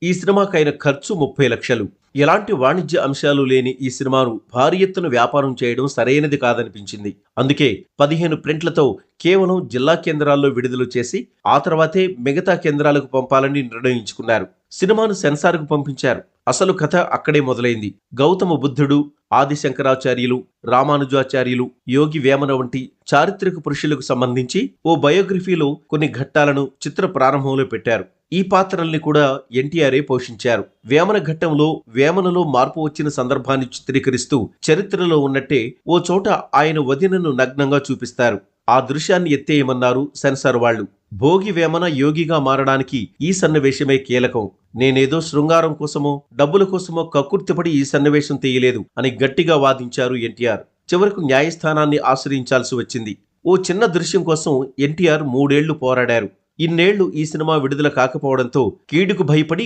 ఈ సినిమాకైన ఖర్చు 30 లక్షలు. ఎలాంటి వాణిజ్య అంశాలు లేని ఈ సినిమాను భారీ ఎత్తున వ్యాపారం చేయడం సరైనది కాదనిపించింది. అందుకే 15 ప్రింట్లతో కేవలం జిల్లా కేంద్రాల్లో విడుదల చేసి ఆ తర్వాతే మిగతా కేంద్రాలకు పంపాలని నిర్ణయించుకున్నారు. సినిమాను సెన్సార్కు పంపించారు. అసలు కథ అక్కడే మొదలైంది. గౌతమ బుద్ధుడు, ఆది శంకరాచార్యులు, రామానుజాచార్యులు, యోగి వేమన వంటి చారిత్రక పురుషులకు సంబంధించి ఓ బయోగ్రఫీలో కొన్ని ఘట్టాలను చిత్ర ప్రారంభంలో పెట్టారు. ఈ పాత్రల్ని కూడా ఎన్టీఆరే పోషించారు. వేమన ఘట్టంలో వేమనలో మార్పు వచ్చిన సందర్భాన్ని చిత్రీకరిస్తూ చరిత్రలో ఉన్నట్టే ఓ చోట ఆయన వదినను నగ్నంగా చూపిస్తారు. ఆ దృశ్యాన్ని ఎత్తేయమన్నారు సెన్సార్ వాళ్లు. భోగి వేమన యోగిగా మారడానికి ఈ సన్నివేశమే కీలకం. నేనేదో శృంగారం కోసమో డబ్బుల కోసమో కక్కుర్తిపడి ఈ సన్నివేశం తీయలేదు అని గట్టిగా వాదించారు ఎన్టీఆర్. చివరకు న్యాయస్థానాన్ని ఆశ్రయించాల్సి వచ్చింది. ఓ చిన్న దృశ్యం కోసం ఎన్టీఆర్ 3 ఏళ్లు పోరాడారు. ఇన్నేళ్లు ఈ సినిమా విడుదల కాకపోవడంతో కీడుకు భయపడి